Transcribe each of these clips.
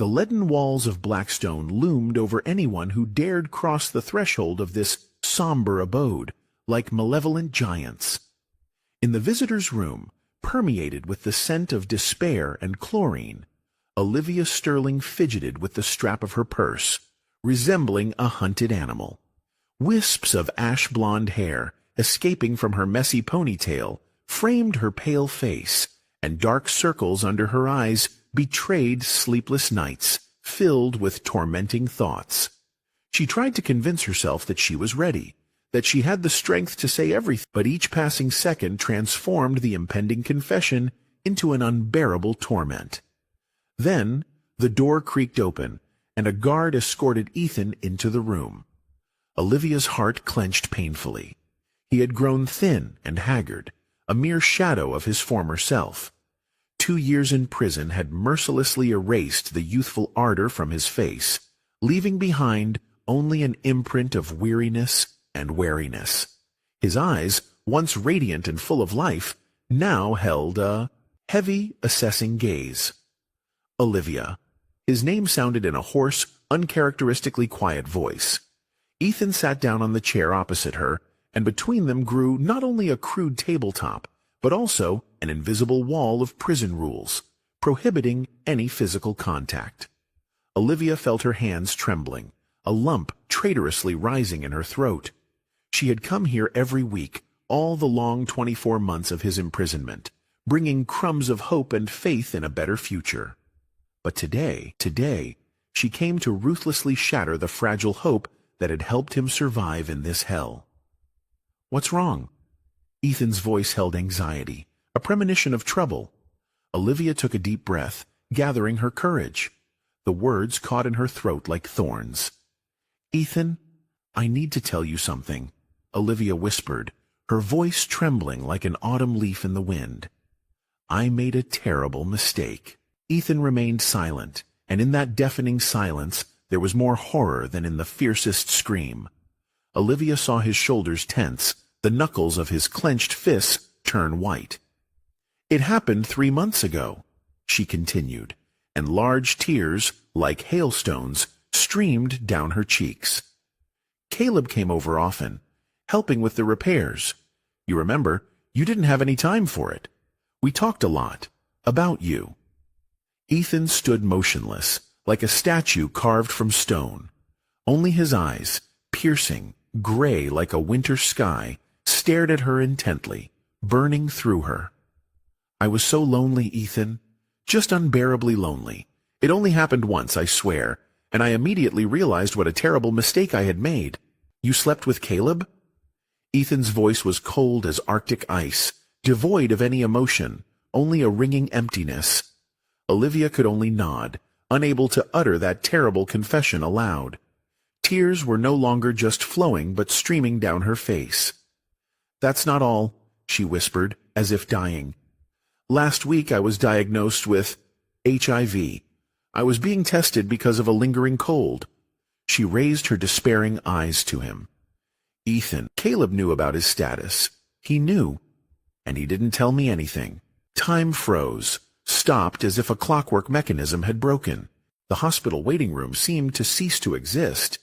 The leaden walls of Blackstone loomed over anyone who dared cross the threshold of this somber abode, like malevolent giants. In the visitor's room, permeated with the scent of despair and chlorine, Olivia Sterling fidgeted with the strap of her purse, resembling a hunted animal. Wisps of ash-blonde hair, escaping from her messy ponytail, framed her pale face, and dark circles under her eyes betrayed sleepless nights, filled with tormenting thoughts. She tried to convince herself that she was ready, that she had the strength to say everything, but each passing second transformed the impending confession into an unbearable torment. Then the door creaked open, and a guard escorted Ethan into the room. Olivia's heart clenched painfully. He had grown thin and haggard, a mere shadow of his former self. 2 years in prison had mercilessly erased the youthful ardor from his face, leaving behind only an imprint of weariness and wariness. His eyes, once radiant and full of life, now held a heavy, assessing gaze. Olivia. His name sounded in a hoarse, uncharacteristically quiet voice. Ethan sat down on the chair opposite her, and between them grew not only a crude tabletop, but also an invisible wall of prison rules, prohibiting any physical contact. Olivia felt her hands trembling, a lump traitorously rising in her throat. She had come here every week, all the long 24 months of his imprisonment, bringing crumbs of hope and faith in a better future. But today, she came to ruthlessly shatter the fragile hope that had helped him survive in this hell. "What's wrong?" Ethan's voice held anxiety, a premonition of trouble. Olivia took a deep breath, gathering her courage. The words caught in her throat like thorns. "Ethan, I need to tell you something," Olivia whispered, her voice trembling like an autumn leaf in the wind. "I made a terrible mistake." Ethan remained silent, and in that deafening silence there was more horror than in the fiercest scream. Olivia saw his shoulders tense, the knuckles of his clenched fists turn white. "It happened 3 months ago," she continued, and large tears, like hailstones, streamed down her cheeks. "Caleb came over often, helping with the repairs. You remember, you didn't have any time for it. We talked a lot, about you." Ethan stood motionless, like a statue carved from stone. Only his eyes, piercing, gray like a winter sky, stared at her intently, burning through her. "I was so lonely, Ethan, just unbearably lonely. It only happened once, I swear, and I immediately realized what a terrible mistake I had made." "You slept with Caleb?" Ethan's voice was cold as Arctic ice, devoid of any emotion, only a ringing emptiness. Olivia could only nod, unable to utter that terrible confession aloud. Tears were no longer just flowing but streaming down her face. "That's not all," she whispered, as if dying. "Last week I was diagnosed with HIV. I was being tested because of a lingering cold." She raised her despairing eyes to him. "Ethan, Caleb knew about his status. He knew. And he didn't tell me anything." Time froze, stopped as if a clockwork mechanism had broken. The hospital waiting room seemed to cease to exist.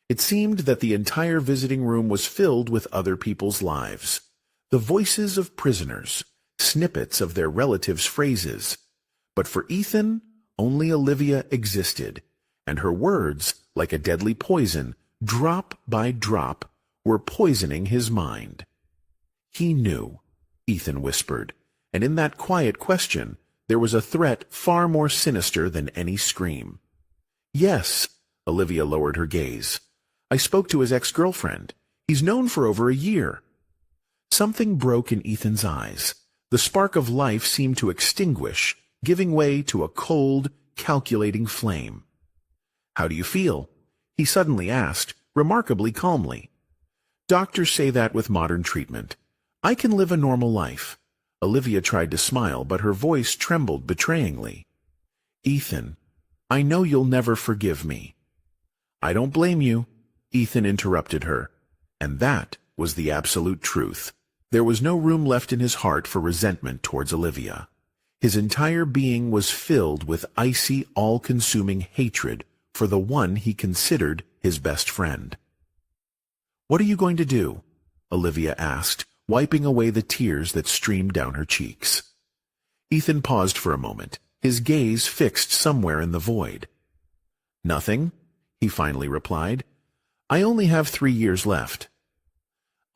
It seemed that the entire visiting room was filled with other people's lives. The voices of prisoners, snippets of their relatives' phrases. But for Ethan, only Olivia existed, and her words, like a deadly poison, drop by drop, were poisoning his mind. "He knew," Ethan whispered, and in that quiet question there was a threat far more sinister than any scream. "Yes," Olivia lowered her gaze. "I spoke to his ex-girlfriend. He's known for over a year." Something broke in Ethan's eyes. The spark of life seemed to extinguish, giving way to a cold, calculating flame. "How do you feel?" he suddenly asked, remarkably calmly. "Doctors say that with modern treatment. I can live a normal life." Olivia tried to smile, but her voice trembled betrayingly. "Ethan, I know you'll never forgive me." "I don't blame you," Ethan interrupted her, and that was the absolute truth. There was no room left in his heart for resentment towards Olivia. His entire being was filled with icy, all-consuming hatred for the one he considered his best friend. "What are you going to do?" Olivia asked, wiping away the tears that streamed down her cheeks. Ethan paused for a moment, his gaze fixed somewhere in the void. "Nothing," he finally replied. "I only have 3 years left."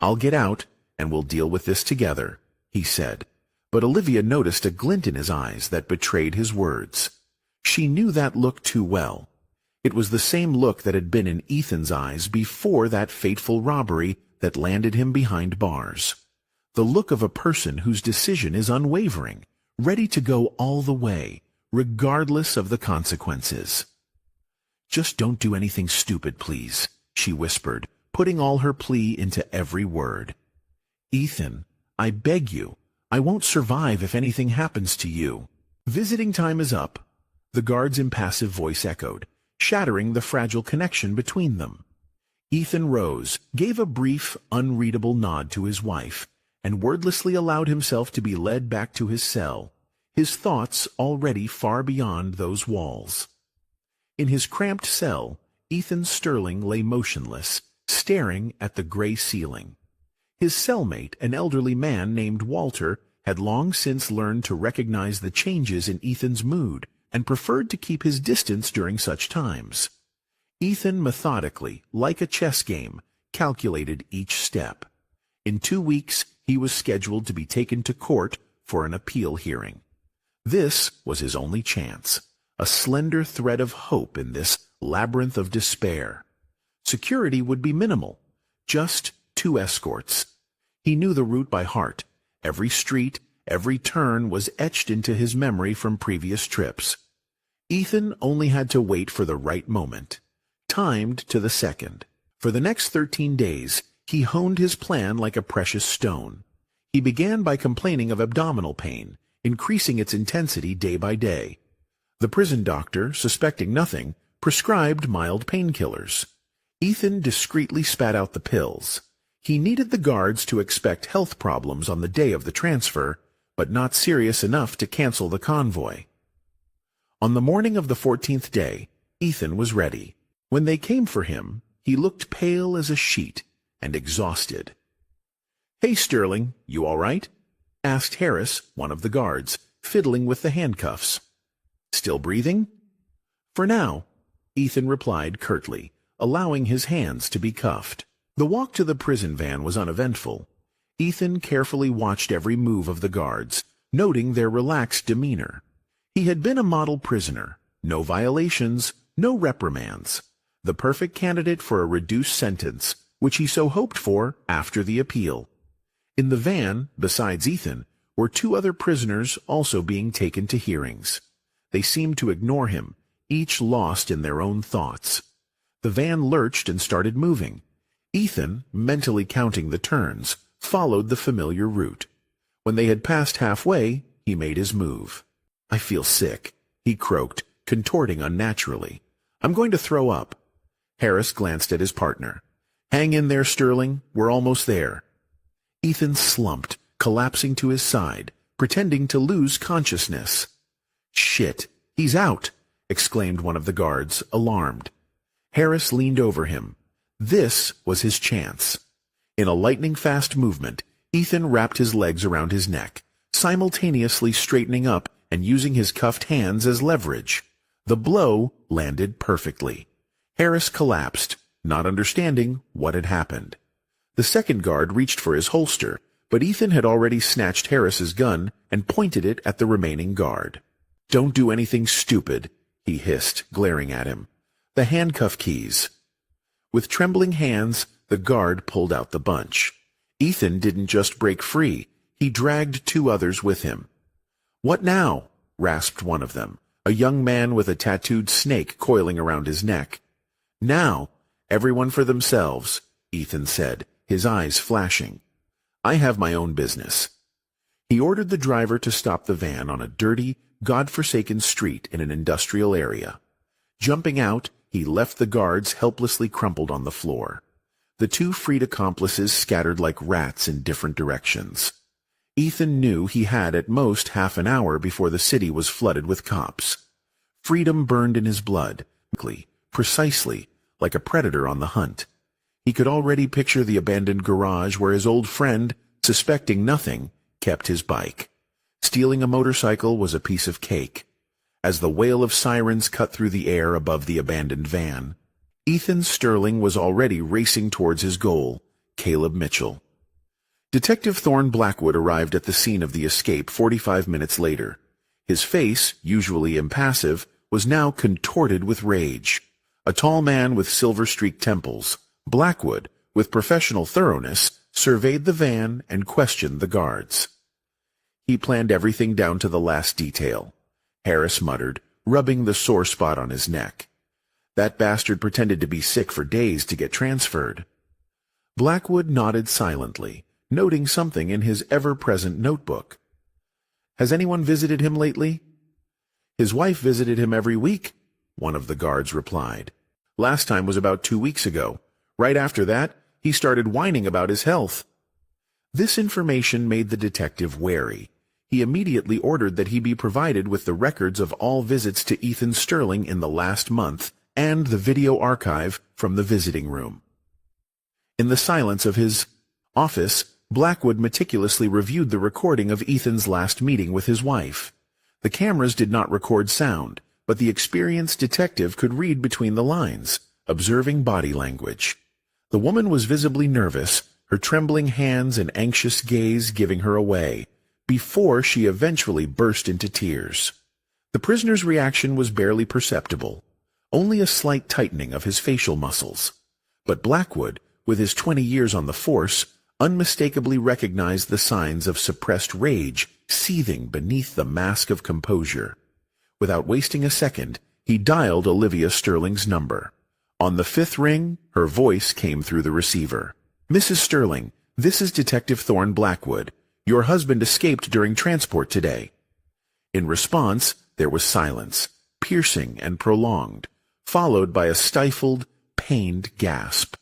"I'll get out, and we'll deal with this together," he said, but Olivia noticed a glint in his eyes that betrayed his words. She knew that look too well. It was the same look that had been in Ethan's eyes before that fateful robbery that landed him behind bars. The look of a person whose decision is unwavering, ready to go all the way, regardless of the consequences. "Just don't do anything stupid, please," she whispered, putting all her plea into every word. "Ethan, I beg you, I won't survive if anything happens to you." "Visiting time is up," the guard's impassive voice echoed, shattering the fragile connection between them. Ethan rose, gave a brief, unreadable nod to his wife, and wordlessly allowed himself to be led back to his cell, his thoughts already far beyond those walls. In his cramped cell, Ethan Sterling lay motionless, staring at the gray ceiling. His cellmate, an elderly man named Walter, had long since learned to recognize the changes in Ethan's mood and preferred to keep his distance during such times. Ethan methodically, like a chess game, calculated each step. In 2 weeks, he was scheduled to be taken to court for an appeal hearing. This was his only chance, a slender thread of hope in this labyrinth of despair. Security would be minimal, just 2 escorts. He knew the route by heart. Every street, every turn was etched into his memory from previous trips. Ethan only had to wait for the right moment, timed to the second. For the next 13 days, he honed his plan like a precious stone. He began by complaining of abdominal pain, increasing its intensity day by day. The prison doctor, suspecting nothing, prescribed mild painkillers. Ethan discreetly spat out the pills. He needed the guards to expect health problems on the day of the transfer, but not serious enough to cancel the convoy. On the morning of the 14th day, Ethan was ready. When they came for him, he looked pale as a sheet and exhausted. "Hey, Sterling, you all right?" asked Harris, one of the guards, fiddling with the handcuffs. "Still breathing?" "For now," Ethan replied curtly, allowing his hands to be cuffed. The walk to the prison van was uneventful. Ethan carefully watched every move of the guards, noting their relaxed demeanor. He had been a model prisoner, no violations, no reprimands, the perfect candidate for a reduced sentence, which he so hoped for after the appeal. In the van, besides Ethan, were 2 other prisoners also being taken to hearings. They seemed to ignore him, each lost in their own thoughts. The van lurched and started moving. Ethan, mentally counting the turns, followed the familiar route. When they had passed halfway, he made his move. "I feel sick," he croaked, contorting unnaturally. "I'm going to throw up." Harris glanced at his partner. "Hang in there, Sterling. We're almost there." Ethan slumped, collapsing to his side, pretending to lose consciousness. "Shit, he's out!" exclaimed one of the guards, alarmed. Harris leaned over him. This was his chance. In a lightning-fast movement, Ethan wrapped his legs around his neck, simultaneously straightening up and using his cuffed hands as leverage. The blow landed perfectly. Harris collapsed, not understanding what had happened. The second guard reached for his holster, but Ethan had already snatched Harris's gun and pointed it at the remaining guard. "Don't do anything stupid," he hissed, glaring at him. "The handcuff keys." With trembling hands, the guard pulled out the bunch. Ethan didn't just break free, he dragged 2 others with him. "What now?" rasped one of them, a young man with a tattooed snake coiling around his neck. "Now, everyone for themselves," Ethan said, his eyes flashing. "I have my own business." He ordered the driver to stop the van on a dirty, God-forsaken street in an industrial area. Jumping out, he left the guards helplessly crumpled on the floor. The 2 freed accomplices scattered like rats in different directions. Ethan knew he had at most half an hour before the city was flooded with cops. Freedom burned in his blood, precisely like a predator on the hunt. He could already picture the abandoned garage where his old friend, suspecting nothing, kept his bike. Stealing a motorcycle was a piece of cake. As the wail of sirens cut through the air above the abandoned van, Ethan Sterling was already racing towards his goal, Caleb Mitchell. Detective Thorne Blackwood arrived at the scene of the escape 45 minutes later. His face, usually impassive, was now contorted with rage. A tall man with silver-streaked temples, Blackwood, with professional thoroughness, surveyed the van and questioned the guards. He planned everything down to the last detail, Harris muttered, rubbing the sore spot on his neck. That bastard pretended to be sick for days to get transferred. Blackwood nodded silently, noting something in his ever-present notebook. Has anyone visited him lately? His wife visited him every week, one of the guards replied. Last time was about 2 weeks ago. Right after that, he started whining about his health. This information made the detective wary. He immediately ordered that he be provided with the records of all visits to Ethan Sterling in the last month and the video archive from the visiting room. In the silence of his office, Blackwood meticulously reviewed the recording of Ethan's last meeting with his wife. The cameras did not record sound, but the experienced detective could read between the lines, observing body language. The woman was visibly nervous, her trembling hands and anxious gaze giving her away, before she eventually burst into tears. The prisoner's reaction was barely perceptible, only a slight tightening of his facial muscles. But Blackwood, with his 20 years on the force, unmistakably recognized the signs of suppressed rage seething beneath the mask of composure. Without wasting a second, he dialed Olivia Sterling's number. On the 5th ring, her voice came through the receiver. Mrs. Sterling, this is Detective Thorne Blackwood. Your husband escaped during transport today. In response, there was silence, piercing and prolonged, followed by a stifled, pained gasp.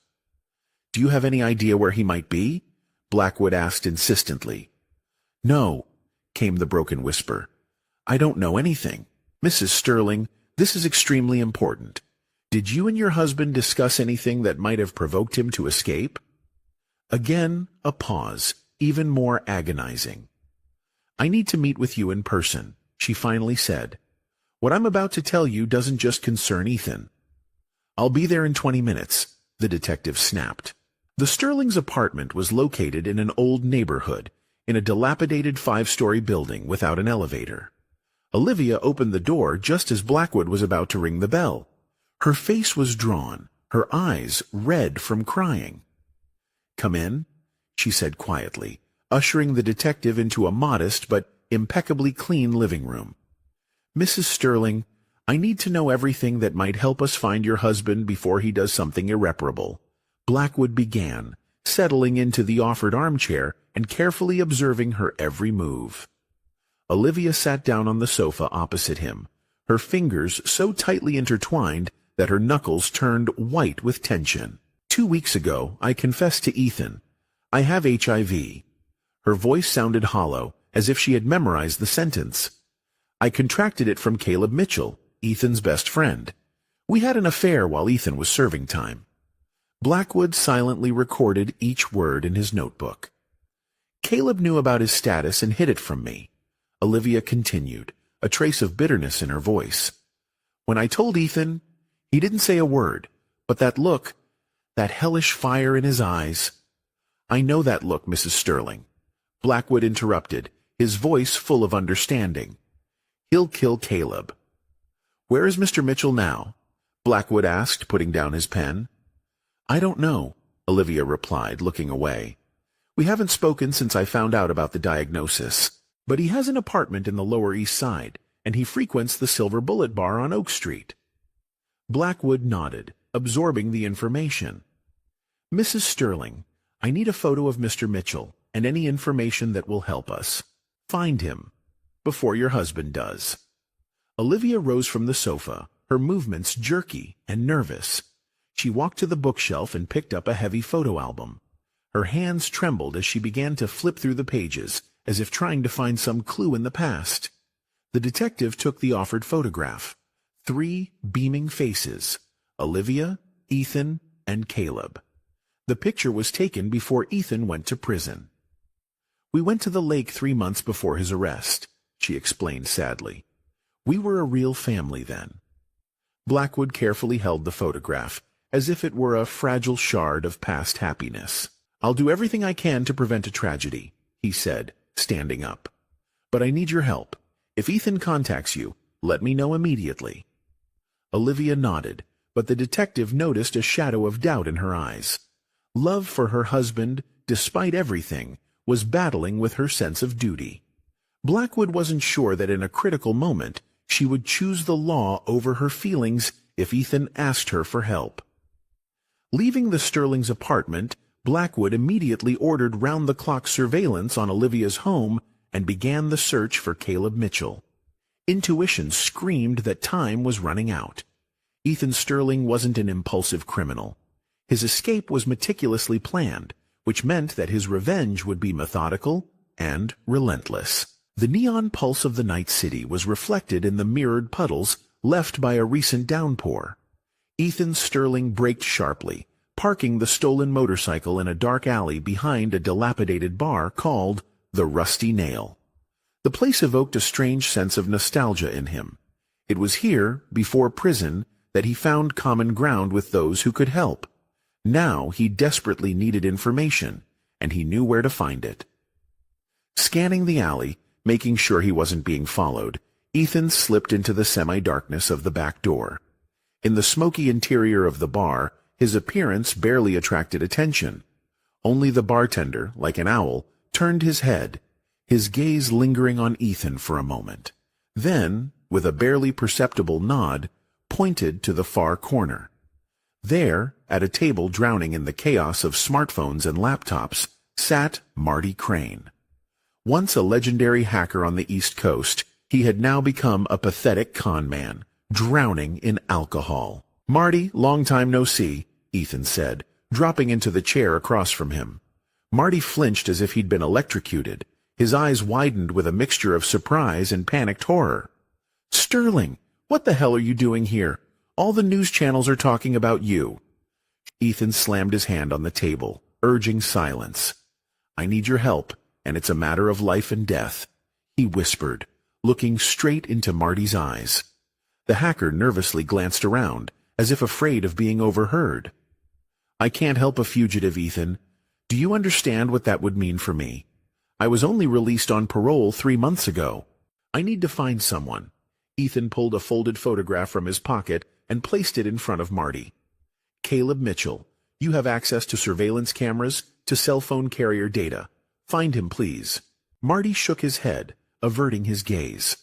Do you have any idea where he might be? Blackwood asked insistently. No, came the broken whisper. I don't know anything. Mrs. Sterling, this is extremely important. Did you and your husband discuss anything that might have provoked him to escape? Again, a pause, even more agonizing. I need to meet with you in person, she finally said. What I'm about to tell you doesn't just concern Ethan. I'll be there in 20 minutes, the detective snapped. The Sterling's apartment was located in an old neighborhood, in a dilapidated 5-story building without an elevator. Olivia opened the door just as Blackwood was about to ring the bell. Her face was drawn, her eyes red from crying. Come in, she said quietly, ushering the detective into a modest but impeccably clean living room. Mrs. Sterling, I need to know everything that might help us find your husband before he does something irreparable. Blackwood began, settling into the offered armchair and carefully observing her every move. Olivia sat down on the sofa opposite him, her fingers so tightly intertwined that her knuckles turned white with tension. 2 weeks ago, I confessed to Ethan. I have HIV. Her voice sounded hollow, as if she had memorized the sentence. I contracted it from Caleb Mitchell, Ethan's best friend. We had an affair while Ethan was serving time. Blackwood silently recorded each word in his notebook. Caleb knew about his status and hid it from me. Olivia continued, a trace of bitterness in her voice. When I told Ethan, he didn't say a word, but that look, that hellish fire in his eyes. I know that look, Mrs. Sterling. Blackwood interrupted, his voice full of understanding. He'll kill Caleb. Where is Mr. Mitchell now? Blackwood asked, putting down his pen. I don't know, Olivia replied, looking away. We haven't spoken since I found out about the diagnosis, but he has an apartment in the Lower East Side, and he frequents the Silver Bullet Bar on Oak Street. Blackwood nodded, absorbing the information. Mrs. Sterling, I need a photo of Mr. Mitchell and any information that will help us. Find him, before your husband does. Olivia rose from the sofa, her movements jerky and nervous. She walked to the bookshelf and picked up a heavy photo album. Her hands trembled as she began to flip through the pages, as if trying to find some clue in the past. The detective took the offered photograph. 3 beaming faces: Olivia, Ethan, and Caleb. The picture was taken before Ethan went to prison. "We went to the lake 3 months before his arrest," she explained sadly. "We were a real family then." Blackwood carefully held the photograph, as if it were a fragile shard of past happiness. "I'll do everything I can to prevent a tragedy," he said, standing up. "But I need your help. If Ethan contacts you, let me know immediately." Olivia nodded, but the detective noticed a shadow of doubt in her eyes. Love for her husband, despite everything, was battling with her sense of duty. Blackwood wasn't sure that in a critical moment she would choose the law over her feelings if Ethan asked her for help. Leaving the Sterling's apartment, Blackwood immediately ordered round-the-clock surveillance on Olivia's home and began the search for Caleb Mitchell. Intuition screamed that time was running out. Ethan Sterling wasn't an impulsive criminal. His escape was meticulously planned, which meant that his revenge would be methodical and relentless. The neon pulse of the night city was reflected in the mirrored puddles left by a recent downpour. Ethan Sterling braked sharply, parking the stolen motorcycle in a dark alley behind a dilapidated bar called the Rusty Nail. The place evoked a strange sense of nostalgia in him. It was here, before prison, that he found common ground with those who could help. Now he desperately needed information, and he knew where to find it. Scanning the alley, making sure he wasn't being followed, Ethan slipped into the semi-darkness of the back door. In the smoky interior of the bar, his appearance barely attracted attention. Only the bartender, like an owl, turned his head, his gaze lingering on Ethan for a moment. Then, with a barely perceptible nod, pointed to the far corner. There, at a table drowning in the chaos of smartphones and laptops, sat Marty Crane. Once a legendary hacker on the East Coast, he had now become a pathetic con man, drowning in alcohol. "Marty, long time no see," Ethan said, dropping into the chair across from him. Marty flinched as if he'd been electrocuted. His eyes widened with a mixture of surprise and panicked horror. "Sterling, what the hell are you doing here? All the news channels are talking about you." Ethan slammed his hand on the table, urging silence. "I need your help, and it's a matter of life and death," he whispered, looking straight into Marty's eyes. The hacker nervously glanced around, as if afraid of being overheard. "I can't help a fugitive, Ethan. Do you understand what that would mean for me? I was only released on parole 3 months ago. I need to find someone." Ethan pulled a folded photograph from his pocket and placed it in front of Marty. "Caleb Mitchell, you have access to surveillance cameras, to cell phone carrier data. Find him, please." Marty shook his head, averting his gaze.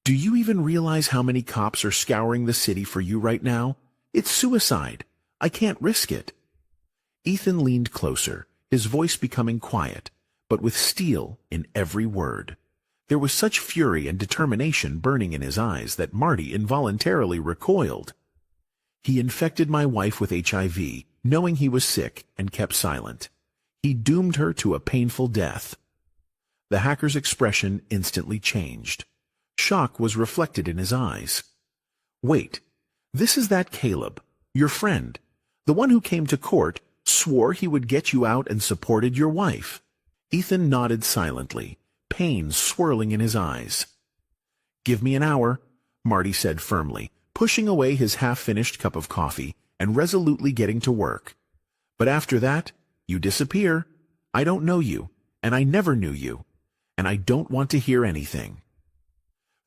"Do you even realize how many cops are scouring the city for you right now? It's suicide. I can't risk it." Ethan leaned closer, his voice becoming quiet, but with steel in every word. There was such fury and determination burning in his eyes that Marty involuntarily recoiled. "He infected my wife with HIV, knowing he was sick, and kept silent. He doomed her to a painful death." The hacker's expression instantly changed. Shock was reflected in his eyes. "Wait, this is that Caleb, your friend, the one who came to court, swore he would get you out and supported your wife." Ethan nodded silently, pain swirling in his eyes. "Give me an hour," Marty said firmly, pushing away his half-finished cup of coffee and resolutely getting to work. "But after that, you disappear. I don't know you, and I never knew you, and I don't want to hear anything."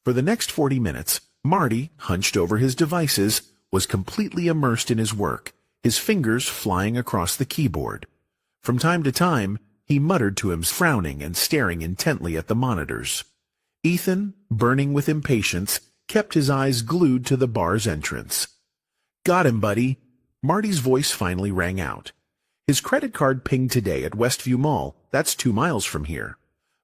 For the next 40 minutes, Marty, hunched over his devices, was completely immersed in his work, his fingers flying across the keyboard. From time to time, he muttered to him, frowning and staring intently at the monitors. Ethan, burning with impatience, kept his eyes glued to the bar's entrance. "Got him, buddy." Marty's voice finally rang out. "His credit card pinged today at Westview Mall. That's 2 miles from here.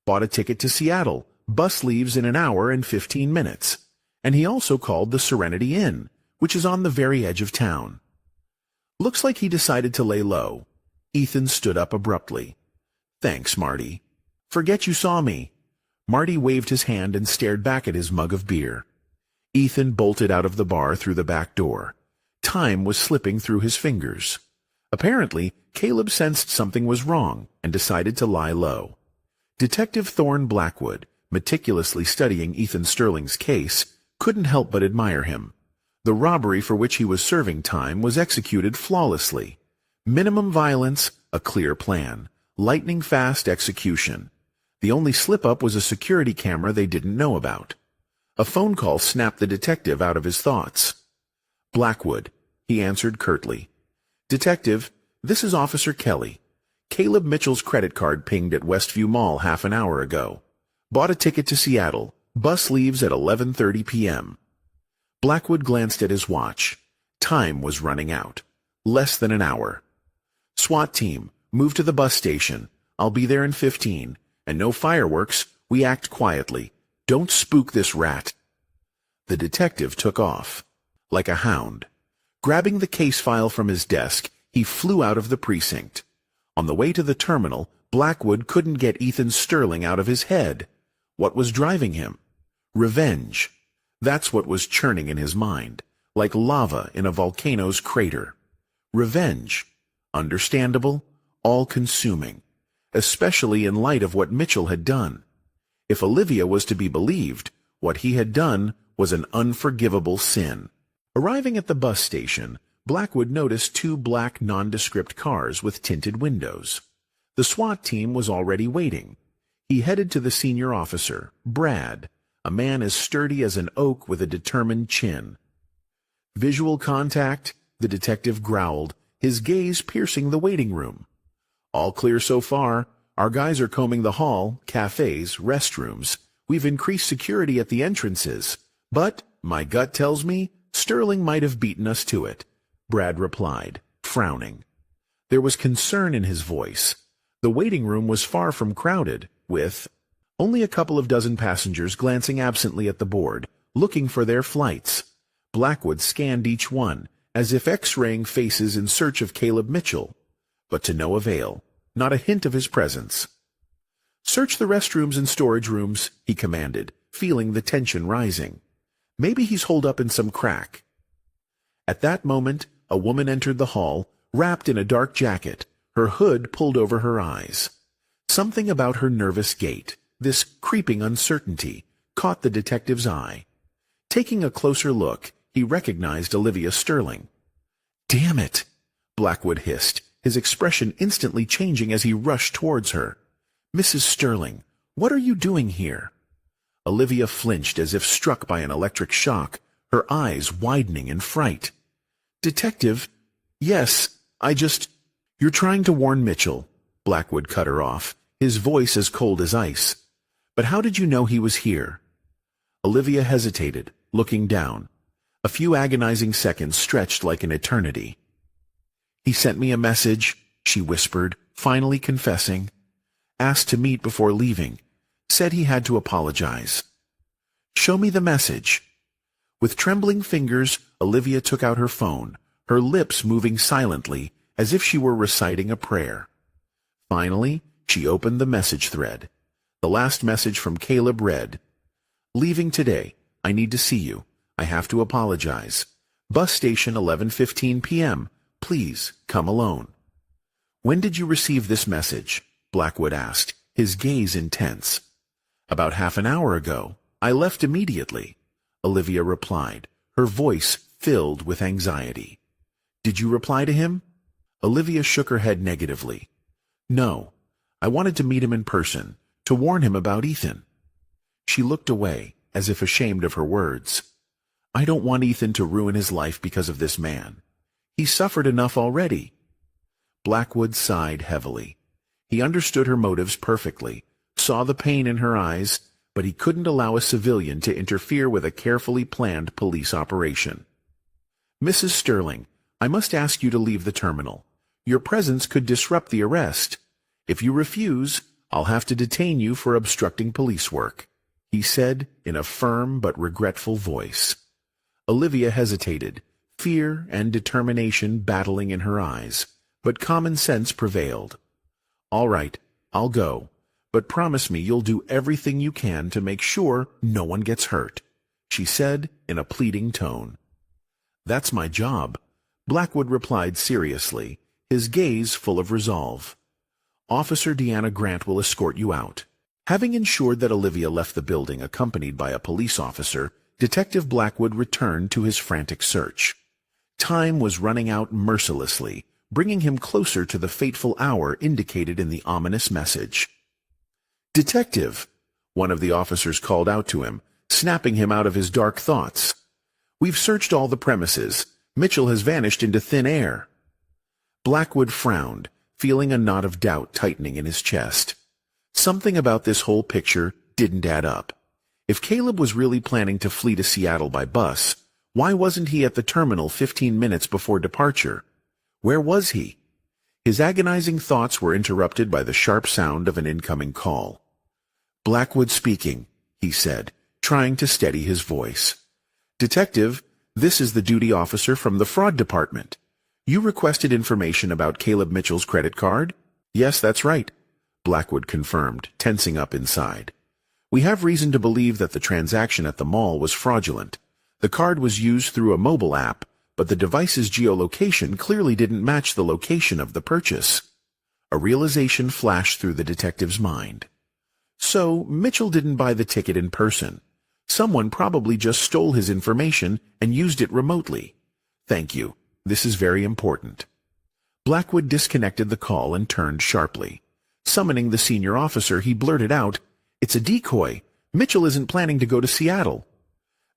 Bought a ticket to Seattle. Bus leaves in an hour and 15 minutes. And he also called the Serenity Inn, which is on the very edge of town." "Looks like he decided to lay low." Ethan stood up abruptly. "Thanks, Marty." Forget you saw me." Marty waved his hand and stared back at his mug of beer. Ethan bolted out of the bar through the back door. Time was slipping through his fingers. Apparently, Caleb sensed something was wrong and decided to lie low. Detective Thorne Blackwood, meticulously studying Ethan Sterling's case, couldn't help but admire him. The robbery for which he was serving time was executed flawlessly. Minimum violence, a clear plan. Lightning-fast execution. The only slip-up was a security camera they didn't know about. A phone call snapped the detective out of his thoughts. "Blackwood," he answered curtly. "Detective, this is Officer Kelly. Caleb Mitchell's credit card pinged at Westview Mall half an hour ago. Bought a ticket to Seattle. Bus leaves at 11:30 p.m. Blackwood glanced at his watch. Time was running out. Less than an hour. "SWAT team, move to the bus station. I'll be there in 15. And no fireworks. We act quietly. Don't spook this rat." The detective took off. Like a hound. Grabbing the case file from his desk, he flew out of the precinct. On the way to the terminal, Blackwood couldn't get Ethan Sterling out of his head. What was driving him? Revenge. That's what was churning in his mind, like lava in a volcano's crater. Revenge. Understandable, all-consuming, especially in light of what Mitchell had done. If Olivia was to be believed, what he had done was an unforgivable sin. Arriving at the bus station, Blackwood noticed two black nondescript cars with tinted windows. The SWAT team was already waiting. He headed to the senior officer, Brad, a man as sturdy as an oak with a determined chin. "Visual contact," the detective growled, his gaze piercing the waiting room. "All clear so far. Our guys are combing the hall, cafes, restrooms. We've increased security at the entrances. But, my gut tells me, Sterling might have beaten us to it," Brad replied, frowning. There was concern in his voice. The waiting room was far from crowded, with only a couple of dozen passengers glancing absently at the board, looking for their flights. Blackwood scanned each one, as if x-raying faces in search of Caleb Mitchell. But to no avail. Not a hint of his presence. "Search the restrooms and storage rooms," he commanded, feeling the tension rising. "Maybe he's holed up in some crack." At that moment, a woman entered the hall, wrapped in a dark jacket, her hood pulled over her eyes. Something about her nervous gait, this creeping uncertainty, caught the detective's eye. Taking a closer look, he recognized Olivia Sterling. "Damn it!" Blackwood hissed, his expression instantly changing as he rushed towards her. "Mrs. Sterling, what are you doing here?" Olivia flinched as if struck by an electric shock, her eyes widening in fright. "Detective, yes, You're trying to warn Mitchell," Blackwood cut her off, his voice as cold as ice. "But how did you know he was here?" Olivia hesitated, looking down. A few agonizing seconds stretched like an eternity. "He sent me a message," she whispered, finally confessing. "Asked to meet before leaving. Said he had to apologize." "Show me the message." With trembling fingers, Olivia took out her phone, her lips moving silently, as if she were reciting a prayer. Finally, she opened the message thread. The last message from Caleb read, "Leaving today. I need to see you. I have to apologize. Bus station 11:15 p.m. Please, come alone." "When did you receive this message?" Blackwood asked, his gaze intense. "About half an hour ago. I left immediately," Olivia replied, her voice filled with anxiety. "Did you reply to him?" Olivia shook her head negatively. "No. I wanted to meet him in person, to warn him about Ethan." She looked away, as if ashamed of her words. "I don't want Ethan to ruin his life because of this man. He's suffered enough already." Blackwood sighed heavily. He understood her motives perfectly, saw the pain in her eyes, but he couldn't allow a civilian to interfere with a carefully planned police operation. "Mrs. Sterling, I must ask you to leave the terminal. Your presence could disrupt the arrest. If you refuse, I'll have to detain you for obstructing police work," he said in a firm but regretful voice. Olivia hesitated, fear and determination battling in her eyes, but common sense prevailed. "All right, I'll go, but promise me you'll do everything you can to make sure no one gets hurt," she said in a pleading tone. "That's my job," Blackwood replied seriously, his gaze full of resolve. "Officer Deanna Grant will escort you out." Having ensured that Olivia left the building accompanied by a police officer, Detective Blackwood returned to his frantic search. Time was running out mercilessly, bringing him closer to the fateful hour indicated in the ominous message. "Detective," one of the officers called out to him, snapping him out of his dark thoughts. "We've searched all the premises. Mitchell has vanished into thin air." Blackwood frowned, feeling a knot of doubt tightening in his chest. Something about this whole picture didn't add up. If Caleb was really planning to flee to Seattle by bus, why wasn't he at the terminal 15 minutes before departure? Where was he? His agonizing thoughts were interrupted by the sharp sound of an incoming call. "Blackwood speaking," he said, trying to steady his voice. "Detective, this is the duty officer from the fraud department. You requested information about Caleb Mitchell's credit card?" "Yes, that's right," Blackwood confirmed, tensing up inside. "We have reason to believe that the transaction at the mall was fraudulent. The card was used through a mobile app, but the device's geolocation clearly didn't match the location of the purchase." A realization flashed through the detective's mind. So, Mitchell didn't buy the ticket in person. Someone probably just stole his information and used it remotely. "Thank you. This is very important." Blackwood disconnected the call and turned sharply. Summoning the senior officer, he blurted out, "It's a decoy. Mitchell isn't planning to go to Seattle."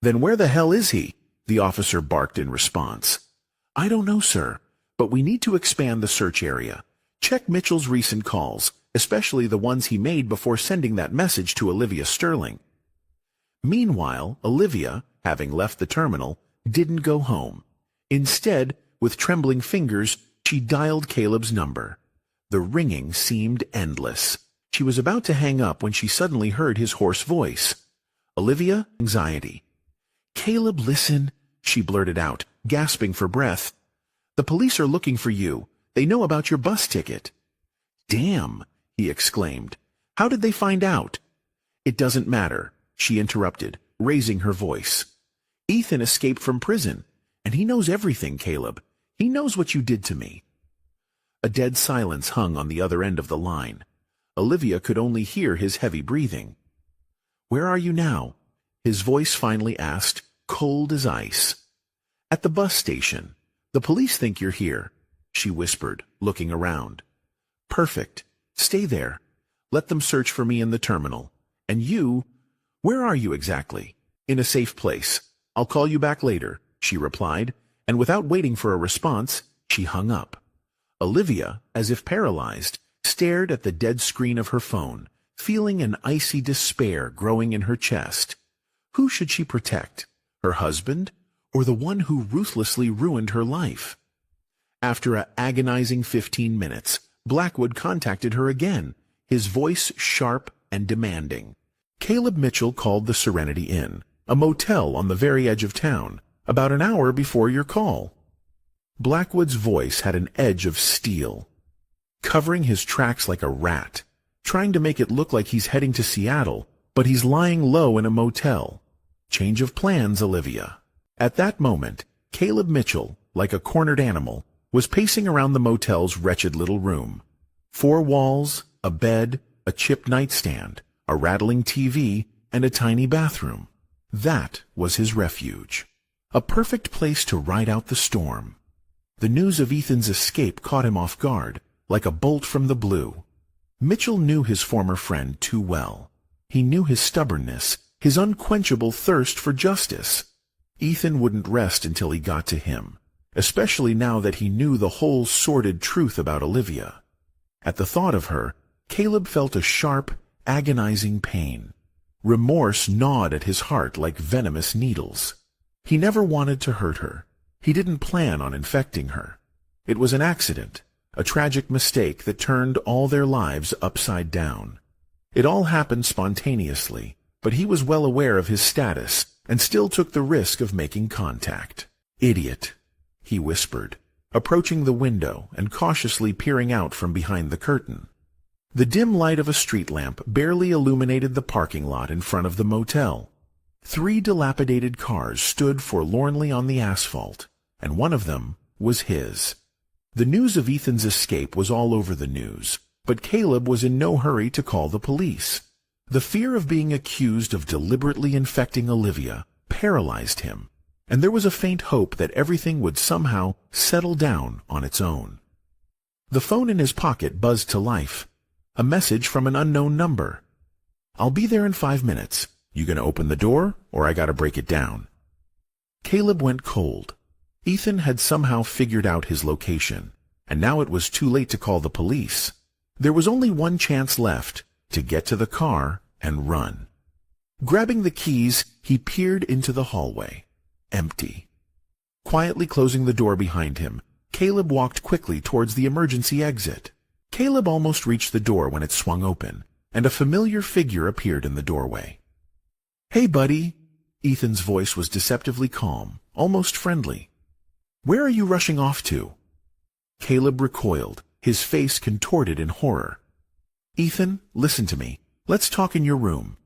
"Then where the hell is he?" the officer barked in response. "I don't know, sir, but we need to expand the search area. Check Mitchell's recent calls, especially the ones he made before sending that message to Olivia Sterling." Meanwhile, Olivia, having left the terminal, didn't go home. Instead, with trembling fingers, she dialed Caleb's number. The ringing seemed endless. She was about to hang up when she suddenly heard his hoarse voice. "Olivia?" Anxiety. "Caleb, listen," she blurted out, gasping for breath. "The police are looking for you. They know about your bus ticket." "Damn," he exclaimed. "How did they find out?" "It doesn't matter," she interrupted, raising her voice. "Ethan escaped from prison, and he knows everything, Caleb. He knows what you did to me." A dead silence hung on the other end of the line. Olivia could only hear his heavy breathing. "Where are you now?" his voice finally asked, cold as ice. "At the bus station. The police think you're here," she whispered, looking around. "Perfect. Stay there. Let them search for me in the terminal. And you, where are you exactly?" "In a safe place. I'll call you back later," she replied, and without waiting for a response, she hung up. Olivia, as if paralyzed, stared at the dead screen of her phone, feeling an icy despair growing in her chest. Who should she protect? Her husband, or the one who ruthlessly ruined her life? After an agonizing 15 minutes, Blackwood contacted her again, his voice sharp and demanding. "Caleb Mitchell called the Serenity Inn, a motel on the very edge of town, about an hour before your call." Blackwood's voice had an edge of steel, covering his tracks like a rat, trying to make it look like he's heading to Seattle, but he's lying low in a motel. Change of plans, Olivia. At that moment, Caleb Mitchell, like a cornered animal, was pacing around the motel's wretched little room. 4 walls, a bed, a chipped nightstand, a rattling TV, and a tiny bathroom. That was his refuge. A perfect place to ride out the storm. The news of Ethan's escape caught him off guard, like a bolt from the blue. Mitchell knew his former friend too well. He knew his stubbornness, his unquenchable thirst for justice. Ethan wouldn't rest until he got to him, especially now that he knew the whole sordid truth about Olivia. At the thought of her, Caleb felt a sharp, agonizing pain. Remorse gnawed at his heart like venomous needles. He never wanted to hurt her. He didn't plan on infecting her. It was an accident, a tragic mistake that turned all their lives upside down. It all happened spontaneously, but he was well aware of his status and still took the risk of making contact. "Idiot," he whispered, approaching the window and cautiously peering out from behind the curtain. The dim light of a street lamp barely illuminated the parking lot in front of the motel. 3 dilapidated cars stood forlornly on the asphalt, and one of them was his. The news of Ethan's escape was all over the news, but Caleb was in no hurry to call the police. The fear of being accused of deliberately infecting Olivia paralyzed him, and there was a faint hope that everything would somehow settle down on its own. The phone in his pocket buzzed to life. A message from an unknown number. "I'll be there in 5 minutes. You gonna open the door, or I gotta break it down?" Caleb went cold. Ethan had somehow figured out his location, and now it was too late to call the police. There was only one chance left, to get to the car and run. Grabbing the keys, he peered into the hallway. Empty. Quietly closing the door behind him, Caleb walked quickly towards the emergency exit. Caleb almost reached the door when it swung open, and a familiar figure appeared in the doorway. "Hey, buddy." Ethan's voice was deceptively calm, almost friendly. "Where are you rushing off to?" Caleb recoiled, his face contorted in horror. "Ethan, listen to me. Let's talk in your room."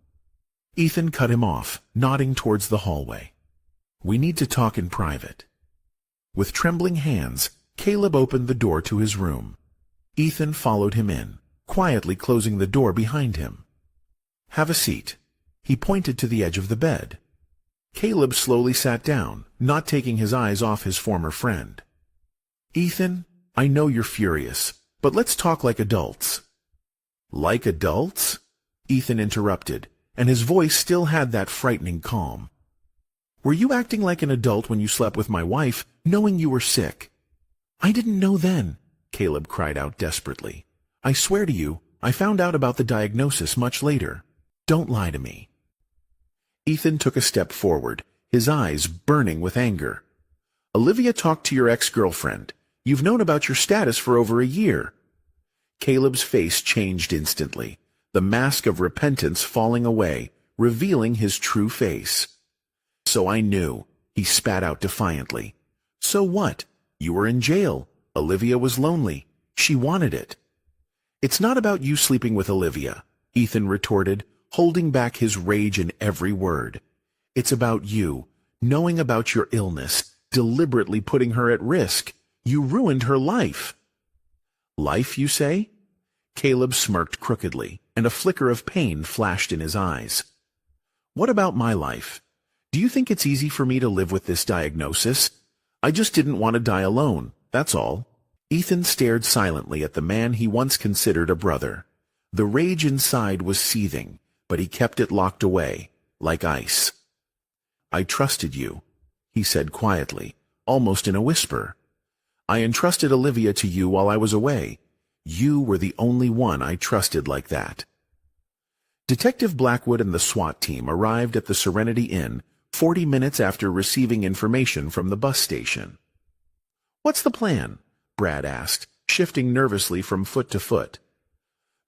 Ethan cut him off, nodding towards the hallway. "We need to talk in private." With trembling hands, Caleb opened the door to his room. Ethan followed him in, quietly closing the door behind him. "Have a seat." He pointed to the edge of the bed. Caleb slowly sat down, not taking his eyes off his former friend. "Ethan, I know you're furious, but let's talk like adults." "Like adults?" Ethan interrupted, and his voice still had that frightening calm. "Were you acting like an adult when you slept with my wife, knowing you were sick?" "I didn't know then," Caleb cried out desperately. "I swear to you, I found out about the diagnosis much later. Don't lie to me." Ethan took a step forward, his eyes burning with anger. "Olivia talked to your ex-girlfriend. You've known about your status for over a year." Caleb's face changed instantly, the mask of repentance falling away, revealing his true face. "So I knew," he spat out defiantly. "So what? You were in jail. Olivia was lonely. She wanted it." "It's not about you sleeping with Olivia," Ethan retorted, holding back his rage in every word. "It's about you, knowing about your illness, deliberately putting her at risk. You ruined her life." "Life, you say?" Caleb smirked crookedly, and a flicker of pain flashed in his eyes. "What about my life? Do you think it's easy for me to live with this diagnosis? I just didn't want to die alone, that's all." Ethan stared silently at the man he once considered a brother. The rage inside was seething, but he kept it locked away, like ice. "I trusted you," he said quietly, almost in a whisper. "I entrusted Olivia to you while I was away. You were the only one I trusted like that." Detective Blackwood and the SWAT team arrived at the Serenity Inn 40 minutes after receiving information from the bus station. "What's the plan?" Brad asked, shifting nervously from foot to foot.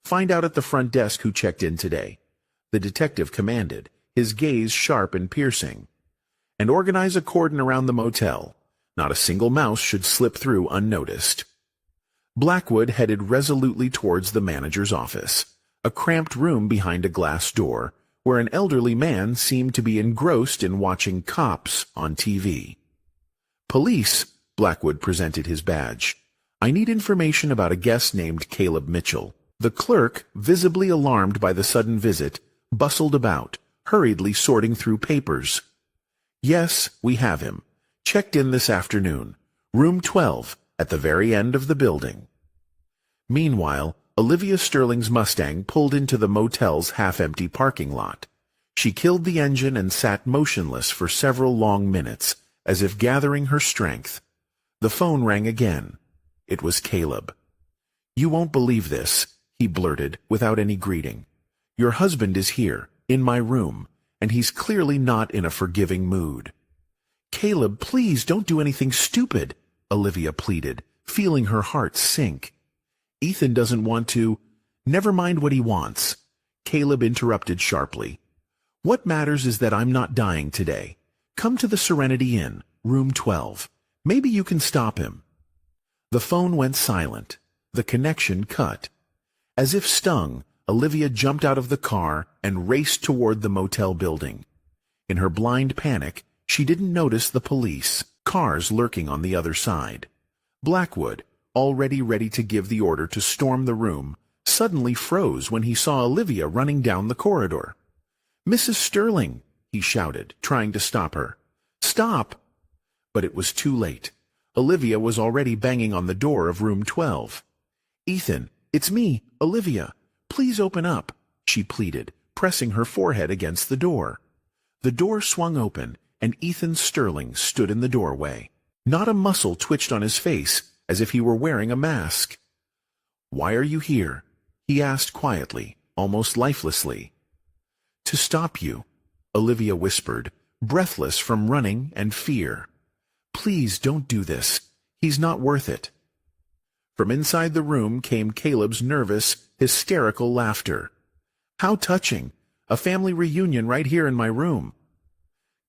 "Find out at the front desk who checked in today," the detective commanded, his gaze sharp and piercing. "And organize a cordon around the motel. Not a single mouse should slip through unnoticed." Blackwood headed resolutely towards the manager's office, a cramped room behind a glass door, where an elderly man seemed to be engrossed in watching Cops on TV. "Police," Blackwood presented his badge. "I need information about a guest named Caleb Mitchell." The clerk, visibly alarmed by the sudden visit, bustled about, hurriedly sorting through papers. "Yes, we have him. Checked in this afternoon. Room 12, at the very end of the building." Meanwhile, Olivia Sterling's Mustang pulled into the motel's half-empty parking lot. She killed the engine and sat motionless for several long minutes, as if gathering her strength. The phone rang again. It was Caleb. "You won't believe this," he blurted, without any greeting. "Your husband is here, in my room, and he's clearly not in a forgiving mood." "Caleb, please don't do anything stupid," Olivia pleaded, feeling her heart sink. "Ethan doesn't want to—" "Never mind what he wants," Caleb interrupted sharply. "What matters is that I'm not dying today. Come to the Serenity Inn, room 12. Maybe you can stop him." The phone went silent. The connection cut. As if stung, Olivia jumped out of the car and raced toward the motel building. In her blind panic, she didn't notice the police, cars lurking on the other side. Blackwood, already ready to give the order to storm the room, suddenly froze when he saw Olivia running down the corridor. "Mrs. Sterling!" he shouted, trying to stop her. "Stop!" But it was too late. Olivia was already banging on the door of room 12. "Ethan, it's me, Olivia. Please open up," she pleaded, pressing her forehead against the door. The door swung open, and Ethan Sterling stood in the doorway. Not a muscle twitched on his face, as if he were wearing a mask. "Why are you here?" he asked quietly, almost lifelessly. "To stop you," Olivia whispered, breathless from running and fear. "Please don't do this. He's not worth it." From inside the room came Caleb's nervous, hysterical laughter. "How touching! A family reunion right here in my room."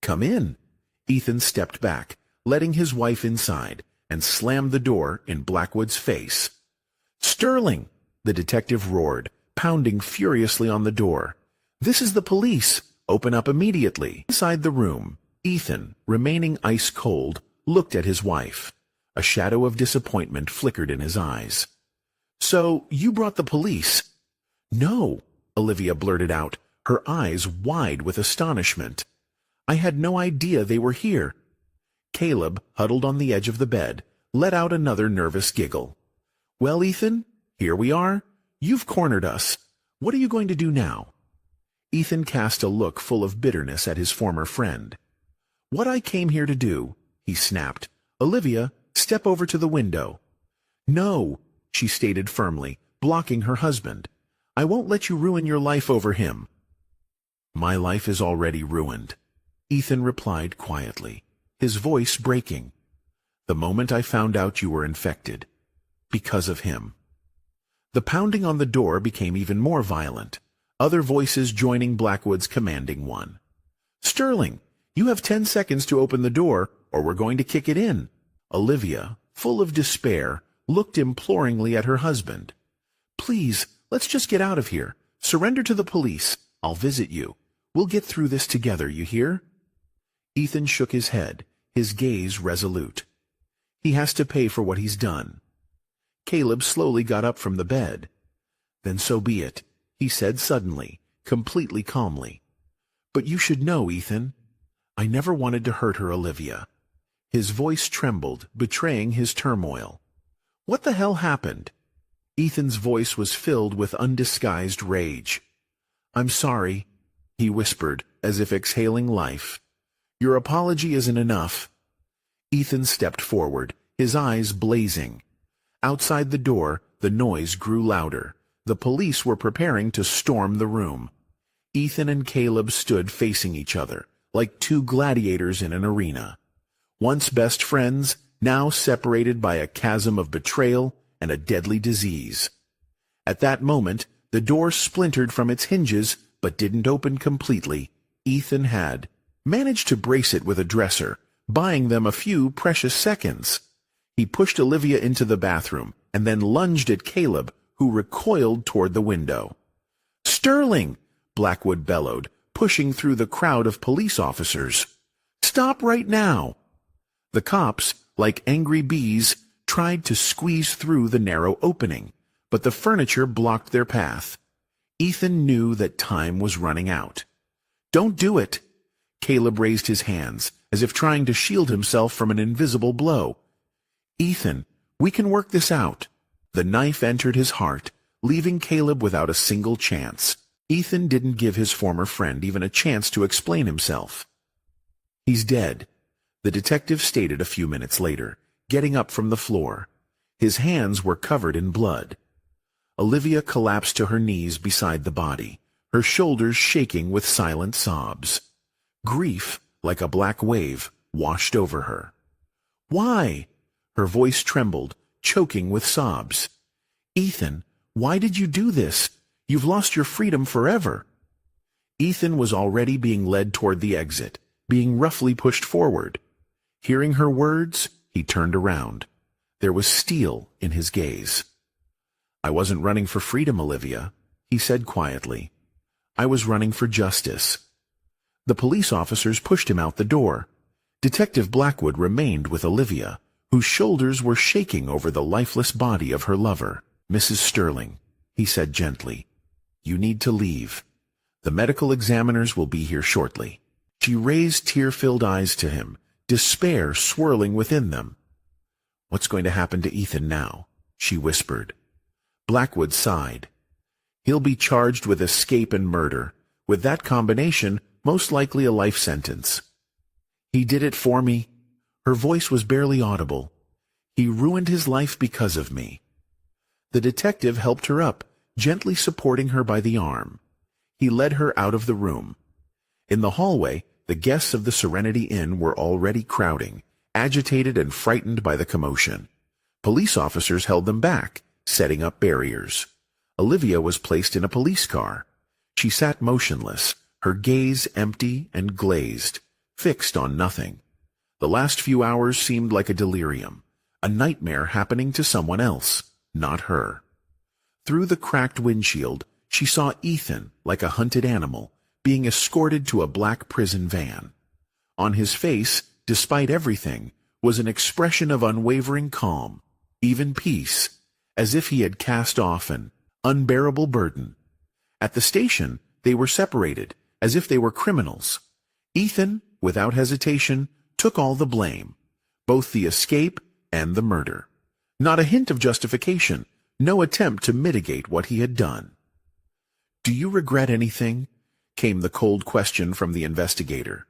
"Come in." Ethan stepped back, letting his wife inside, and slammed the door in Blackwood's face. "Sterling!" the detective roared, pounding furiously on the door. "This is the police. Open up immediately." Inside the room, Ethan, remaining ice-cold, looked at his wife. A shadow of disappointment flickered in his eyes. "So, you brought the police?" "No," Olivia blurted out, her eyes wide with astonishment. "I had no idea they were here." Caleb, huddled on the edge of the bed, let out another nervous giggle. "Well, Ethan, here we are. You've cornered us. What are you going to do now?" Ethan cast a look full of bitterness at his former friend. "What I came here to do," he snapped. "Olivia, step over to the window." "No," she stated firmly, blocking her husband. "I won't let you ruin your life over him." "My life is already ruined," Ethan replied quietly, his voice breaking. "The moment I found out you were infected. Because of him." The pounding on the door became even more violent, other voices joining Blackwood's commanding one. "Sterling, you have 10 seconds to open the door, or we're going to kick it in." Olivia, full of despair, looked imploringly at her husband. "Please, let's just get out of here. Surrender to the police. I'll visit you. We'll get through this together, you hear?" Ethan shook his head, his gaze resolute. He has to pay for what he's done. Caleb slowly got up from the bed. "Then so be it," he said suddenly, completely calmly. "But you should know, Ethan. I never wanted to hurt her, Olivia." His voice trembled, betraying his turmoil. "What the hell happened?" Ethan's voice was filled with undisguised rage. "I'm sorry," he whispered, as if exhaling life. "Your apology isn't enough." Ethan stepped forward, his eyes blazing. Outside the door, the noise grew louder. The police were preparing to storm the room. Ethan and Caleb stood facing each other, like two gladiators in an arena. Once best friends, now separated by a chasm of betrayal and a deadly disease. At that moment, the door splintered from its hinges, but didn't open completely. Ethan had managed to brace it with a dresser, buying them a few precious seconds. He pushed Olivia into the bathroom, and then lunged at Caleb, who recoiled toward the window. "Sterling!" Blackwood bellowed, pushing through the crowd of police officers. "Stop right now!" The cops, like angry bees, tried to squeeze through the narrow opening, but the furniture blocked their path. Ethan knew that time was running out. "Don't do it!" Caleb raised his hands, as if trying to shield himself from an invisible blow. "Ethan, we can work this out." The knife entered his heart, leaving Caleb without a single chance. Ethan didn't give his former friend even a chance to explain himself. "He's dead," the detective stated a few minutes later, getting up from the floor. His hands were covered in blood. Olivia collapsed to her knees beside the body, her shoulders shaking with silent sobs. Grief, like a black wave, washed over her. "Why?" Her voice trembled, choking with sobs. "Ethan, why did you do this? You've lost your freedom forever." Ethan was already being led toward the exit, being roughly pushed forward. Hearing her words, he turned around. There was steel in his gaze. "I wasn't running for freedom, Olivia," he said quietly. "I was running for justice." The police officers pushed him out the door. Detective Blackwood remained with Olivia, whose shoulders were shaking over the lifeless body of her lover. "Mrs. Sterling," he said gently, "you need to leave. The medical examiners will be here shortly." She raised tear-filled eyes to him, despair swirling within them. "What's going to happen to Ethan now?" she whispered. Blackwood sighed. "He'll be charged with escape and murder. With that combination, most likely a life sentence." "He did it for me." Her voice was barely audible. "He ruined his life because of me." The detective helped her up, gently supporting her by the arm. He led her out of the room. In the hallway, the guests of the Serenity Inn were already crowding, agitated and frightened by the commotion. Police officers held them back, setting up barriers. Olivia was placed in a police car. She sat motionless, her gaze empty and glazed, fixed on nothing. The last few hours seemed like a delirium, a nightmare happening to someone else, not her. Through the cracked windshield, she saw Ethan, like a hunted animal, being escorted to a black prison van. On his face, despite everything, was an expression of unwavering calm, even peace, as if he had cast off an unbearable burden. At the station, they were separated, as if they were criminals. Ethan, without hesitation, took all the blame, both the escape and the murder. Not a hint of justification, no attempt to mitigate what he had done. "Do you regret anything?" came the cold question from the investigator.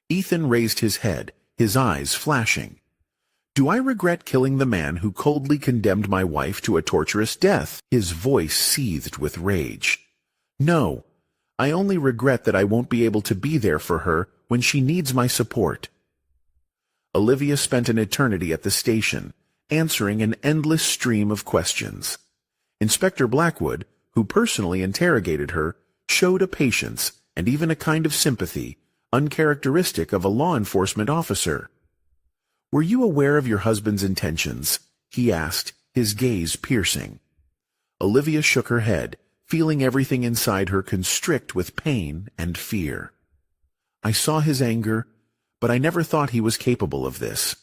Ethan raised his head, his eyes flashing. "Do I regret killing the man who coldly condemned my wife to a torturous death?" His voice seethed with rage. "No, I only regret that I won't be able to be there for her when she needs my support." Olivia spent an eternity at the station, answering an endless stream of questions. Inspector Blackwood, who personally interrogated her, showed a patience and even a kind of sympathy, uncharacteristic of a law enforcement officer. "Were you aware of your husband's intentions?" he asked, his gaze piercing. Olivia shook her head, feeling everything inside her constrict with pain and fear. "I saw his anger, but I never thought he was capable of this."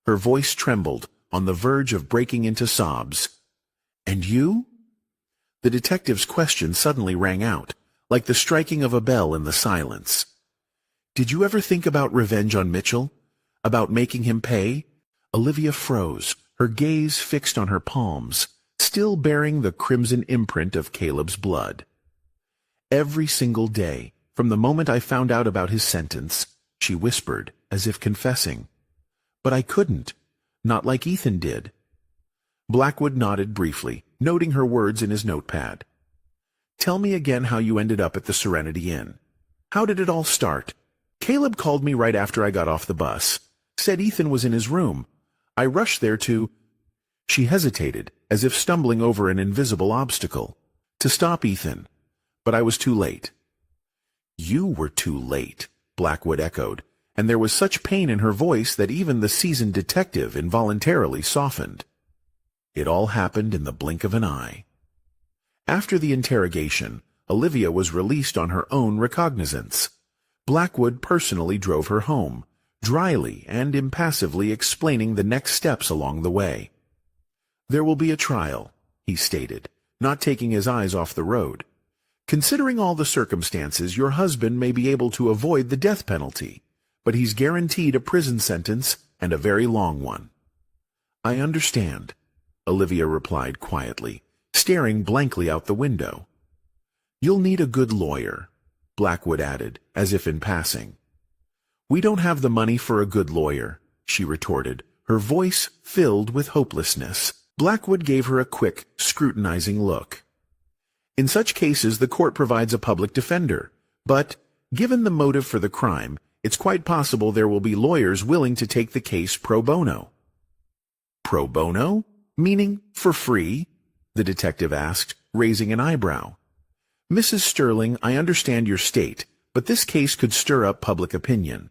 Her voice trembled, on the verge of breaking into sobs. "And you?" The detective's question suddenly rang out, like the striking of a bell in the silence. "Did you ever think about revenge on Mitchell? About making him pay?" Olivia froze, her gaze fixed on her palms, still bearing the crimson imprint of Caleb's blood. "Every single day, from the moment I found out about his sentence," she whispered, as if confessing. "But I couldn't, not like Ethan did." Blackwood nodded briefly, noting her words in his notepad. "Tell me again how you ended up at the Serenity Inn. How did it all start?" "Caleb called me right after I got off the bus. Said Ethan was in his room. I rushed there to—" She hesitated, as if stumbling over an invisible obstacle. "To stop Ethan. But I was too late." "You were too late," Blackwood echoed, and there was such pain in her voice that even the seasoned detective involuntarily softened. It all happened in the blink of an eye. After the interrogation, Olivia was released on her own recognizance. Blackwood personally drove her home, dryly and impassively explaining the next steps along the way. "There will be a trial," he stated, not taking his eyes off the road. "Considering all the circumstances, your husband may be able to avoid the death penalty, but he's guaranteed a prison sentence, and a very long one." "I understand," Olivia replied quietly, staring blankly out the window. "You'll need a good lawyer," Blackwood added, as if in passing. "We don't have the money for a good lawyer," she retorted, her voice filled with hopelessness. Blackwood gave her a quick, scrutinizing look. "In such cases the court provides a public defender, but, given the motive for the crime, it's quite possible there will be lawyers willing to take the case pro bono." "Pro bono? Meaning for free?" the detective asked, raising an eyebrow. "Mrs. Sterling, I understand your state, but this case could stir up public opinion.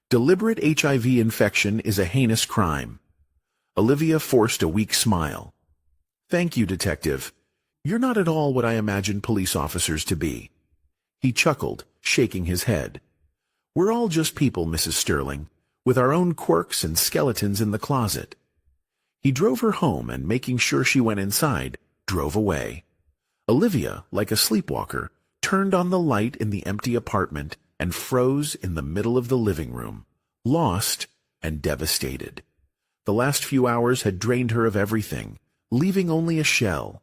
Deliberate HIV infection is a heinous crime." Olivia forced a weak smile. "Thank you, detective. You're not at all what I imagined police officers to be." He chuckled, shaking his head. "We're all just people, Mrs. Sterling, with our own quirks and skeletons in the closet." He drove her home and, making sure she went inside, drove away. Olivia, like a sleepwalker, turned on the light in the empty apartment and froze in the middle of the living room, lost and devastated. The last few hours had drained her of everything, leaving only a shell.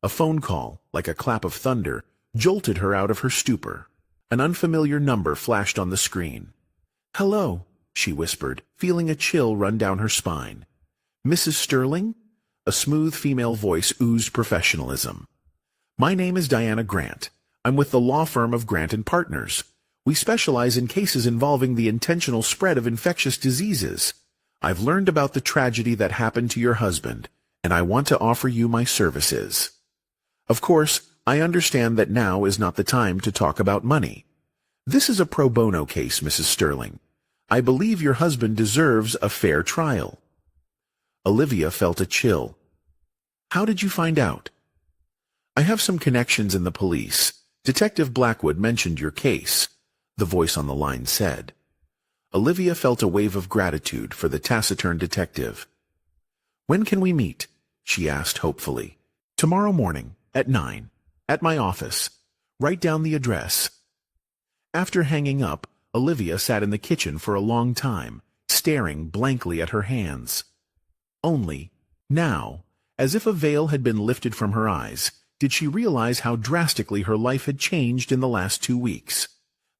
A phone call, like a clap of thunder, jolted her out of her stupor. An unfamiliar number flashed on the screen. "Hello," she whispered, feeling a chill run down her spine. "Mrs. Sterling?" A smooth female voice oozed professionalism. "My name is Diana Grant. I'm with the law firm of Grant & Partners. We specialize in cases involving the intentional spread of infectious diseases. I've learned about the tragedy that happened to your husband, and I want to offer you my services. Of course, I understand that now is not the time to talk about money. This is a pro bono case, Mrs. Sterling. I believe your husband deserves a fair trial." Olivia felt a chill. "How did you find out?" "I have some connections in the police. Detective Blackwood mentioned your case," the voice on the line said. Olivia felt a wave of gratitude for the taciturn detective. "When can we meet?" she asked hopefully. "Tomorrow morning, at 9, at my office. Write down the address." After hanging up, Olivia sat in the kitchen for a long time, staring blankly at her hands. Only, now, as if a veil had been lifted from her eyes, did she realize how drastically her life had changed in the last 2 weeks.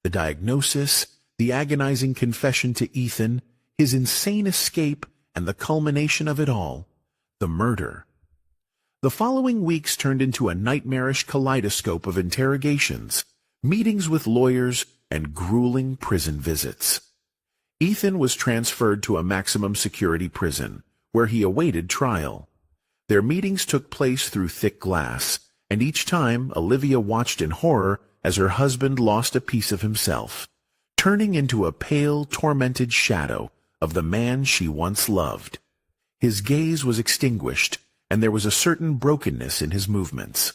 The diagnosis, the agonizing confession to Ethan, his insane escape, and the culmination of it all, the murder. The following weeks turned into a nightmarish kaleidoscope of interrogations, meetings with lawyers, and grueling prison visits. Ethan was transferred to a maximum security prison, where he awaited trial. Their meetings took place through thick glass, and each time Olivia watched in horror as her husband lost a piece of himself, turning into a pale, tormented shadow of the man she once loved. His gaze was extinguished, and there was a certain brokenness in his movements.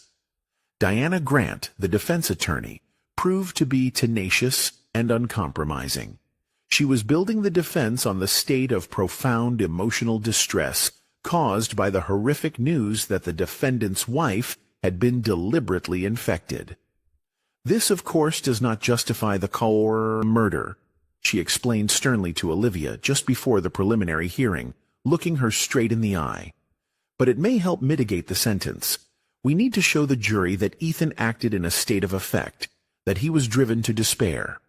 Diana Grant, the defense attorney, proved to be tenacious and uncompromising. She was building the defense on the state of profound emotional distress caused by the horrific news that the defendant's wife had been deliberately infected. "This, of course, does not justify the murder," she explained sternly to Olivia just before the preliminary hearing, looking her straight in the eye. "But it may help mitigate the sentence. We need to show the jury that Ethan acted in a state of affect, that he was driven to despair.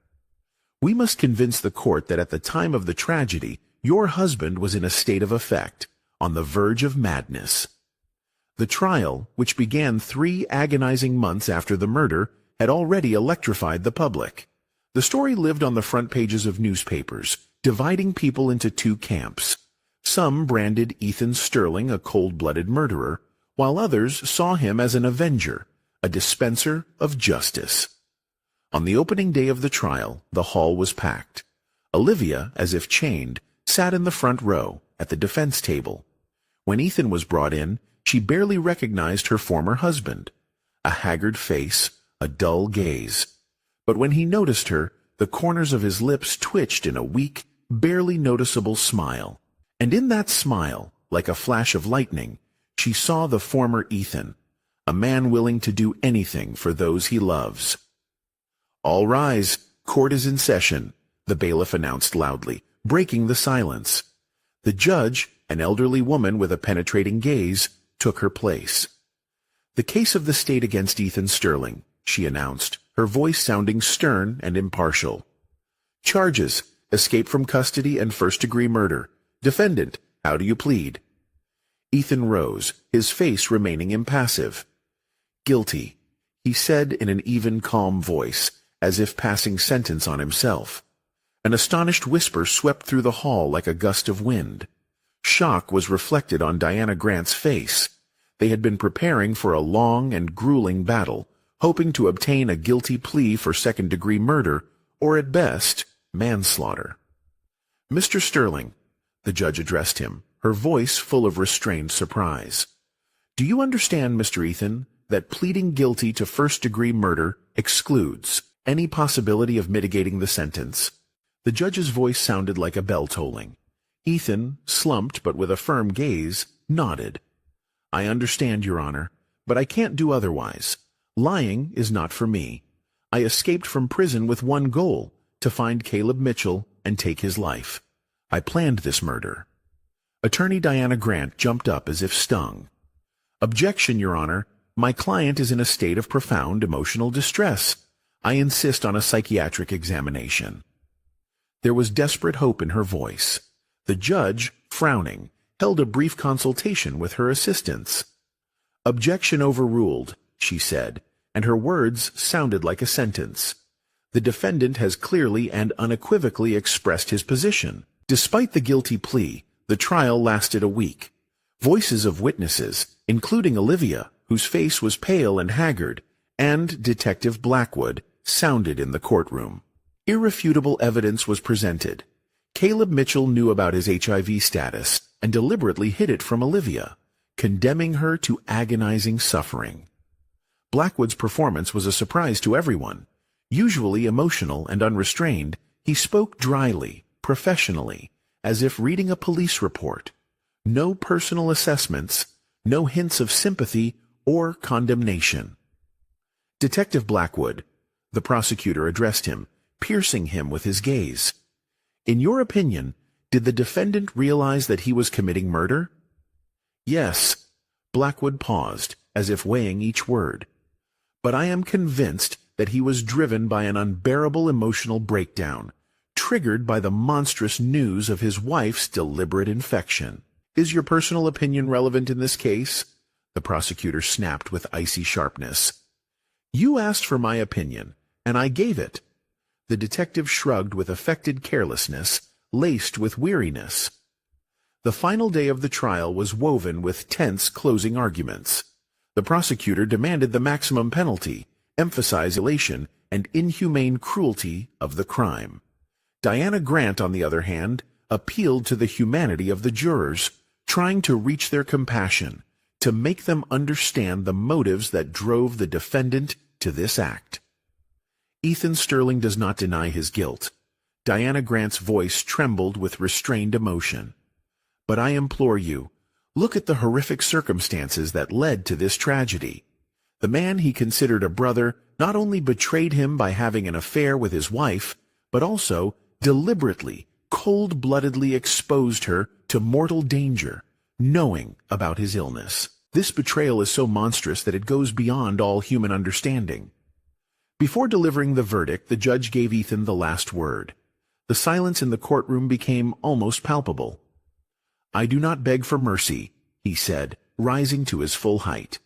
We must convince the court that at the time of the tragedy, your husband was in a state of affect, on the verge of madness." The trial, which began 3 agonizing months after the murder, had already electrified the public. The story lived on the front pages of newspapers, dividing people into 2 camps. Some branded Ethan Sterling a cold-blooded murderer, while others saw him as an avenger, a dispenser of justice. On the opening day of the trial, the hall was packed. Olivia, as if chained, sat in the front row, at the defense table. When Ethan was brought in, she barely recognized her former husband. A haggard face, a dull gaze. But when he noticed her, the corners of his lips twitched in a weak, barely noticeable smile. And in that smile, like a flash of lightning, she saw the former Ethan, a man willing to do anything for those he loves. "All rise, court is in session," the bailiff announced loudly, breaking the silence. The judge, an elderly woman with a penetrating gaze, took her place. "The case of the state against Ethan Sterling," she announced, her voice sounding stern and impartial. "Charges: escape from custody and first-degree murder. Defendant, how do you plead?" Ethan rose, his face remaining impassive. "Guilty," he said in an even, calm voice, as if passing sentence on himself. An astonished whisper swept through the hall like a gust of wind. Shock was reflected on Diana Grant's face. They had been preparing for a long and grueling battle, hoping to obtain a guilty plea for second-degree murder, or at best, manslaughter. "Mr. Sterling," the judge addressed him, her voice full of restrained surprise. "Do you understand, Mr. Ethan, that pleading guilty to first-degree murder excludes any possibility of mitigating the sentence. The judge's voice sounded like a bell tolling. Ethan, slumped but with a firm gaze, nodded. "I understand, Your Honor, but I can't do otherwise. Lying is not for me. I escaped from prison with one goal, to find Caleb Mitchell and take his life. I planned this murder." Attorney Diana Grant jumped up as if stung. "Objection, Your Honor. My client is in a state of profound emotional distress. I insist on a psychiatric examination." There was desperate hope in her voice. The judge, frowning, held a brief consultation with her assistants. "Objection overruled," she said, and her words sounded like a sentence. "The defendant has clearly and unequivocally expressed his position." Despite the guilty plea, the trial lasted a week. Voices of witnesses, including Olivia, whose face was pale and haggard, and Detective Blackwood, sounded in the courtroom. Irrefutable evidence was presented. Caleb Mitchell knew about his HIV status and deliberately hid it from Olivia, condemning her to agonizing suffering. Blackwood's performance was a surprise to everyone. Usually emotional and unrestrained, he spoke dryly, professionally, as if reading a police report. No personal assessments, no hints of sympathy or condemnation. "Detective Blackwood," the prosecutor addressed him, piercing him with his gaze. "In your opinion, did the defendant realize that he was committing murder?" "Yes." Blackwood paused, as if weighing each word. "But I am convinced that he was driven by an unbearable emotional breakdown, triggered by the monstrous news of his wife's deliberate infection." "Is your personal opinion relevant in this case?" the prosecutor snapped with icy sharpness. "You asked for my opinion, and I gave it." The detective shrugged with affected carelessness, laced with weariness. The final day of the trial was woven with tense closing arguments. The prosecutor demanded the maximum penalty, emphasized elation and inhumane cruelty of the crime. Diana Grant, on the other hand, appealed to the humanity of the jurors, trying to reach their compassion, to make them understand the motives that drove the defendant to this act. "Ethan Sterling does not deny his guilt." Diana Grant's voice trembled with restrained emotion. "But I implore you, look at the horrific circumstances that led to this tragedy. The man he considered a brother not only betrayed him by having an affair with his wife, but also deliberately, cold-bloodedly exposed her to mortal danger, knowing about his illness. This betrayal is so monstrous that it goes beyond all human understanding." Before delivering the verdict, the judge gave Ethan the last word. The silence in the courtroom became almost palpable. "I do not beg for mercy," he said, rising to his full height.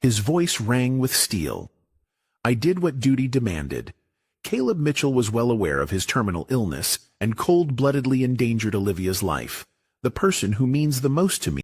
His voice rang with steel. "I did what duty demanded. Caleb Mitchell was well aware of his terminal illness and cold-bloodedly endangered Olivia's life, the person who means the most to me